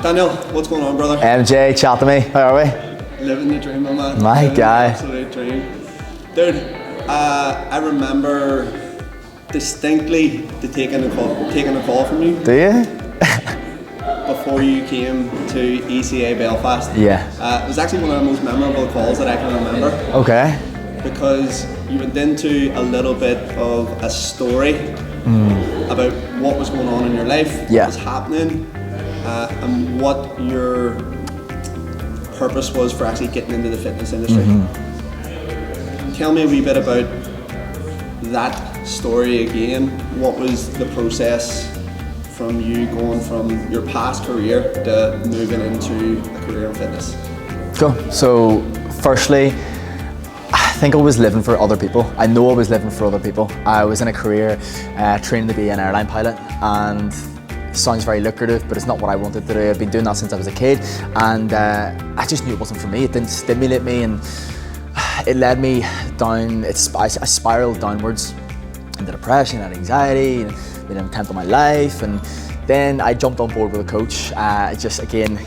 Daniel, what's going on, brother? MJ, chat to me. How are we? Living the dream, my man. My Living guy. the absolute dream. Dude, I remember distinctly taking a call from you. Do you? Before you came to ECA Belfast. Yeah. It was actually one of the most memorable calls that I can remember. Okay. Because you went into a little bit of a story about what was going on in your life, Yeah. what was happening, and what your purpose was for actually getting into the fitness industry. Tell me a wee bit about that story again. What was the process from you going from your past career to moving into a career in fitness? Cool. So, firstly, I think I was living for other people. I know I was living for other people. I was in a career training to be an airline pilot, and it sounds very lucrative, but it's not what I wanted to do. I've been doing that since I was a kid, and I just knew it wasn't for me. It didn't stimulate me, and it led me down. I spiraled downwards into depression and anxiety, and been an attempt on my life. And then I jumped on board with a coach. Just again,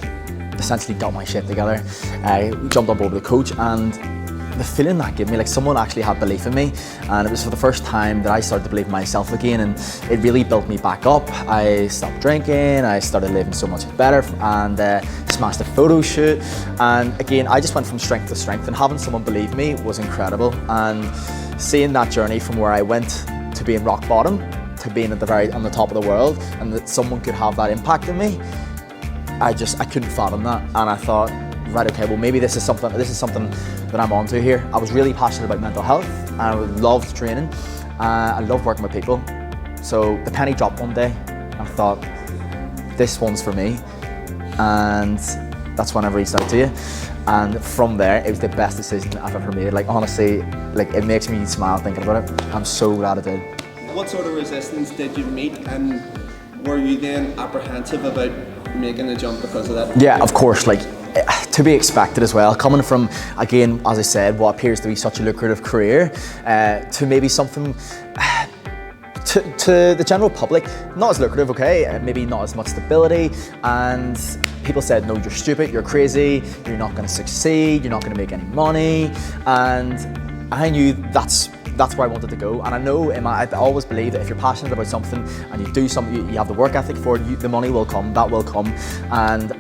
essentially got my shit together. I jumped on board with a coach, and the feeling that gave me, like someone actually had belief in me, and it was for the first time that I started to believe in myself again, and it really built me back up. I stopped drinking, I started living so much better, and smashed a photo shoot, and again I just went from strength to strength, and having someone believe me was incredible. And seeing that journey from where I went to being rock bottom to being on the top of the world, and that someone could have that impact on me, I couldn't fathom that. And I thought, right, okay, well maybe this is something that I'm onto here. I was really passionate about mental health, and I loved training. I loved working with people. So the penny dropped one day. I thought, this one's for me, and that's when I reached out to you. And from there, it was the best decision I've ever made. Like honestly, like it makes me smile thinking about it. I'm so glad I did. What sort of resistance did you meet, and were you then apprehensive about making the jump because of that? Yeah, of course, like to be expected as well. Coming from, again, as I said, what appears to be such a lucrative career, to maybe something to the general public, not as lucrative, okay, maybe not as much stability, and people said, no, you're stupid, you're crazy, you're not going to succeed, you're not going to make any money. And I knew that's where I wanted to go. And I know I always believe that if you're passionate about something and you do something, you have the work ethic for it, the money will come, that will come. And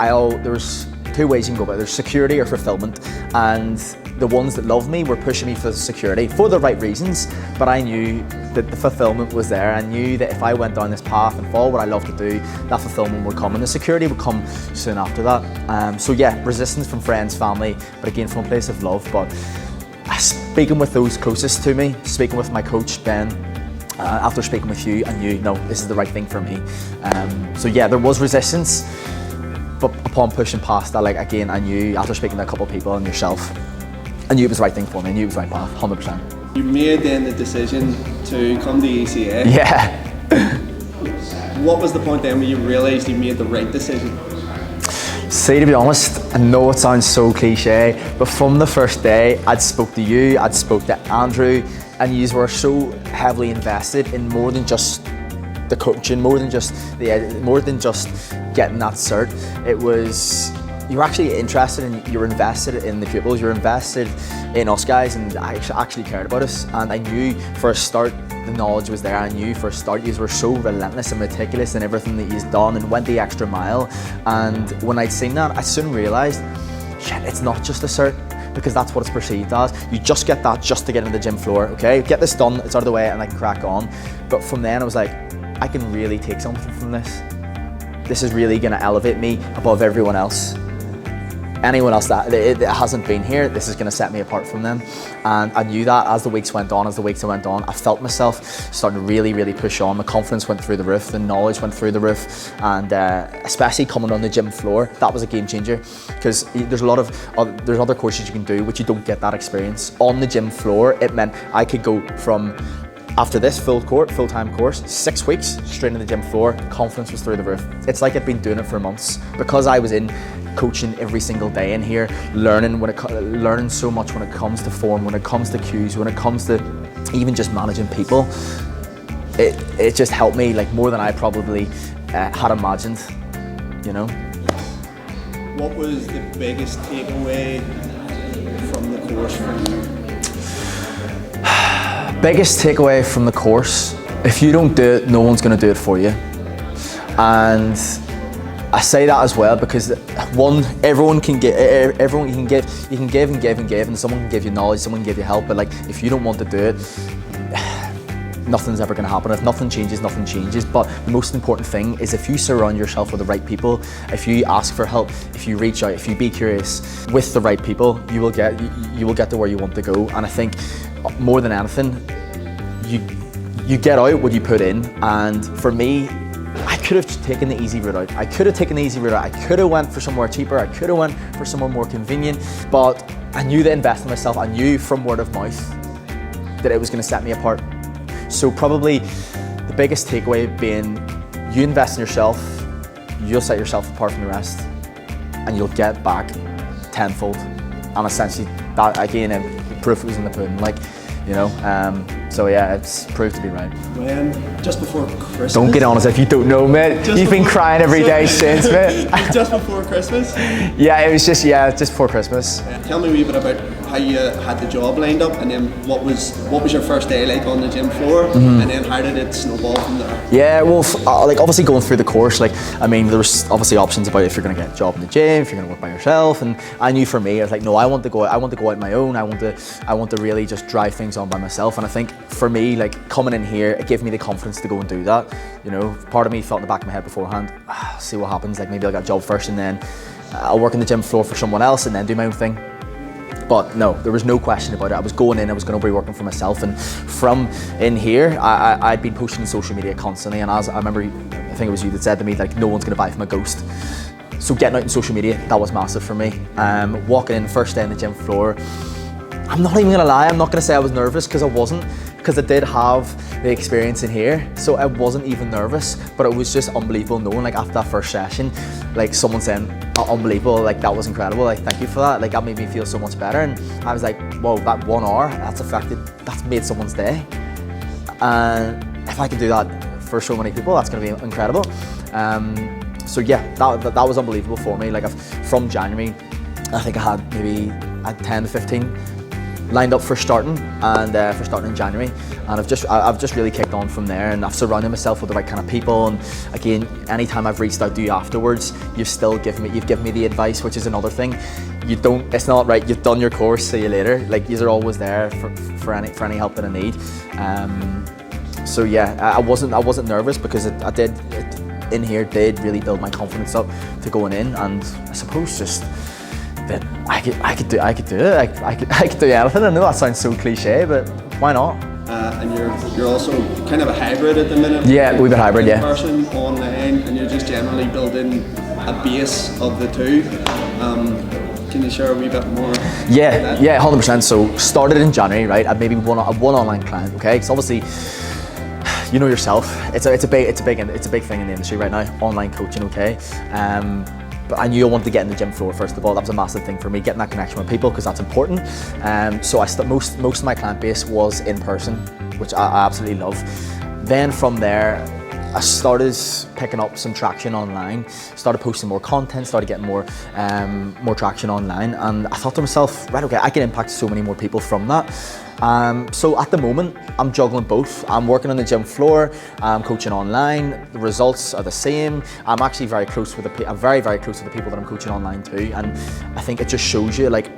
there's two ways you can go about it. There's security or fulfillment, and the ones that love me were pushing me for the security for the right reasons, but I knew that the fulfillment was there. I knew that if I went down this path and followed what I love to do, that fulfillment would come, and the security would come soon after that. So yeah, resistance from friends, family, but again from a place of love. But speaking with those closest to me, speaking with my coach Ben, after speaking with you, I knew, no, this is the right thing for me. So yeah, there was resistance, but upon pushing past that, like again, I knew after speaking to a couple of people and yourself, I knew it was the right thing for me. I knew it was the right path, 100%. You made then the decision to come to ECA. Yeah. What was the point then when you realised you made the right decision? See, to be honest, I know it sounds so cliche, but from the first day, I'd spoke to you, I'd spoke to Andrew, and you were so heavily invested in more than just the coaching, more than just getting that cert. It was, you were actually interested in, you were invested in the pupils, you were invested in us guys, and I actually cared about us. And I knew for a start, the knowledge was there. I knew for a start, you were so relentless and meticulous in everything that you've done and went the extra mile. And when I'd seen that, I soon realised, shit, it's not just a cert, because that's what it's perceived as. You just get that just to get into the gym floor, okay? Get this done, it's out of the way, and I can crack on. But from then I was like, I can really take something from this. This is really gonna elevate me above everyone else. Anyone else that hasn't been here, this is going to set me apart from them. And I knew that as the weeks went on, I felt myself starting to really, really push on. The confidence went through the roof, the knowledge went through the roof, and especially coming on the gym floor, that was a game changer, because there's other courses you can do which you don't get that experience. On the gym floor, it meant I could go from, after this full-time course, 6 weeks straight in the gym floor, confidence was through the roof. It's like I'd been doing it for months, because I was in coaching every single day in here, learning so much when it comes to form, when it comes to cues, when it comes to even just managing people. It just helped me like more than I probably had imagined, you know. What was the biggest takeaway from the course for you? Biggest takeaway from the course: if you don't do it, no one's going to do it for you. And I say that as well because everyone can give, you can give and give and give, and someone can give you knowledge, someone can give you help. But like, if you don't want to do it, nothing's ever going to happen. If nothing changes, nothing changes. But the most important thing is if you surround yourself with the right people, if you ask for help, if you reach out, if you be curious with the right people, you will get to where you want to go. And I think more than anything, you get out what you put in. And for me, I could have taken the easy route out. I could have went for somewhere cheaper. I could have went for somewhere more convenient. But I knew the invest in myself. I knew from word of mouth that it was going to set me apart. So probably the biggest takeaway being, you invest in yourself, you'll set yourself apart from the rest, and you'll get back tenfold. And essentially, that again, the proof was in the pudding. Like, you know. So yeah, it's proved to be right. When, just before Christmas. Don't get on as if you don't know, mate. You've been crying every day since, mate. Just before Christmas? Yeah, it was just before Christmas. Tell me a wee bit about how you had the job lined up, and then what was your first day like on the gym floor, and then how did it snowball from there? Yeah, well, like obviously going through the course, like I mean, there was obviously options about if you're going to get a job in the gym, if you're going to work by yourself, and I knew for me, I was like, no, I want to go out on my own. I want to really just drive things on by myself, and I think for me, like coming in here, it gave me the confidence to go and do that. You know, part of me thought in the back of my head beforehand, see what happens. Like maybe I'll get a job first, and then I'll work on the gym floor for someone else, and then do my own thing. But no, there was no question about it. I was going in, I was going to be working for myself, and from in here, I'd been posting on social media constantly, and as I remember, I think it was you that said to me, like, no one's going to buy from a ghost. So getting out in social media, that was massive for me. Walking in, first day on the gym floor, I'm not even going to lie, I'm not going to say I was nervous, because I wasn't, because I did have the experience in here, so I wasn't even nervous, but it was just unbelievable knowing, like after that first session, like someone saying, oh, unbelievable, like that was incredible, like thank you for that, like that made me feel so much better. And I was like, whoa, that 1 hour, that's made someone's day. And if I can do that for so many people, that's going to be incredible. So yeah, that was unbelievable for me. Like from January, I think I had maybe 10 to 15 lined up for starting, and for starting in January, and I've just really kicked on from there, and I've surrounded myself with the right kind of people. And again, anytime I've reached out to you afterwards, you've given me the advice, which is another thing. It's not right, you've done your course, see you later. Like, you're always there for any help that I need. So yeah, I wasn't nervous, because it in here did really build my confidence up to going in, and I suppose just that I could do it. I could do anything. I know that sounds so cliche, but why not? And you're also kind of a hybrid at the minute. Yeah, we've been hybrid, yeah. In person, online, and you're just generally building a base of the two. Can you share a wee bit more? Yeah, 100%. So started in January, right? I maybe one online client. Okay, so obviously, you know yourself. It's a big thing in the industry right now. Online coaching, okay. But I knew I wanted to get in the gym floor first of all. That was a massive thing for me, getting that connection with people, because that's important. So most of my client base was in person, which I absolutely love. Then from there, I started picking up some traction online, started posting more content, started getting more traction online, and I thought to myself, right, okay, I can impact so many more people from that. So at the moment, I'm juggling both. I'm working on the gym floor, I'm coaching online. The results are the same. I'm actually very close with the people that I'm coaching online too, and I think it just shows you, like,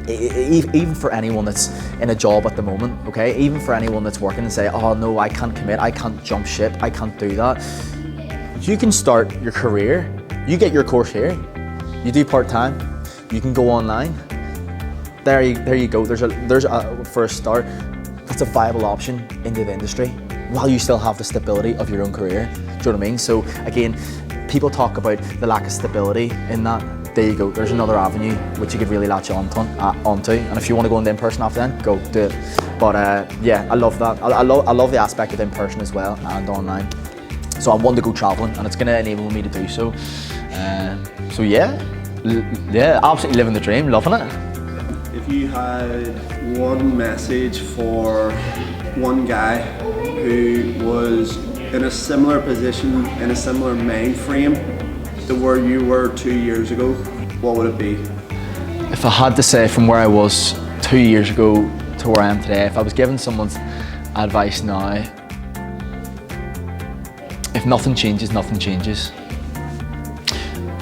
even for anyone that's in a job at the moment, okay, even for anyone that's working and say, oh no, I can't commit, I can't jump ship, I can't do that. You can start your career, you get your course here, you do part-time, you can go online. There you go. There's a for a start, that's a viable option into the industry while you still have the stability of your own career. Do you know what I mean? So again, people talk about the lack of stability in that. There you go. There's another avenue which you could really latch onto. And if you want to go in person after then, go do it. But yeah, I love that. I love the aspect of in person as well and online. So I want to go traveling, and it's going to enable me to do so. So yeah, absolutely living the dream, loving it. If you had one message for one guy who was in a similar position, in a similar mind frame to where you were 2 years ago, what would it be? If I had to say from where I was 2 years ago to where I am today, if I was giving someone's advice now, if nothing changes, nothing changes.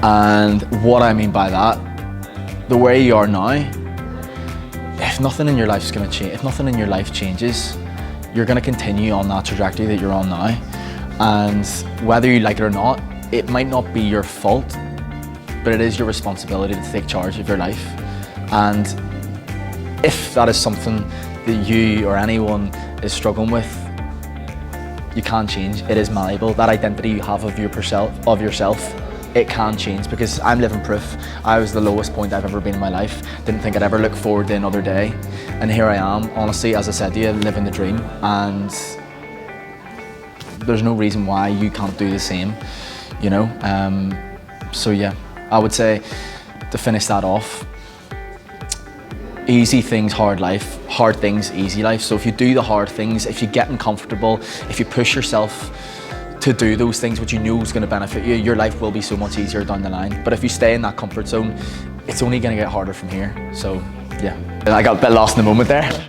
And what I mean by that, the way you are now, if nothing in your life is going to change, if nothing in your life changes, you're going to continue on that trajectory that you're on now. And whether you like it or not, it might not be your fault, but it is your responsibility to take charge of your life. And if that is something that you or anyone is struggling with, you can't change. It is malleable. That identity you have of yourself, it can change, because I'm living proof. I was the lowest point I've ever been in my life. Didn't think I'd ever look forward to another day. And here I am, honestly, as I said to you, living the dream. And there's no reason why you can't do the same, you know? So yeah, I would say, to finish that off, easy things, hard life, hard things, easy life. So if you do the hard things, if you get uncomfortable, if you push yourself to do those things which you know is going to benefit you, your life will be so much easier down the line. But if you stay in that comfort zone, it's only going to get harder from here. So yeah, I got a bit lost in the moment there.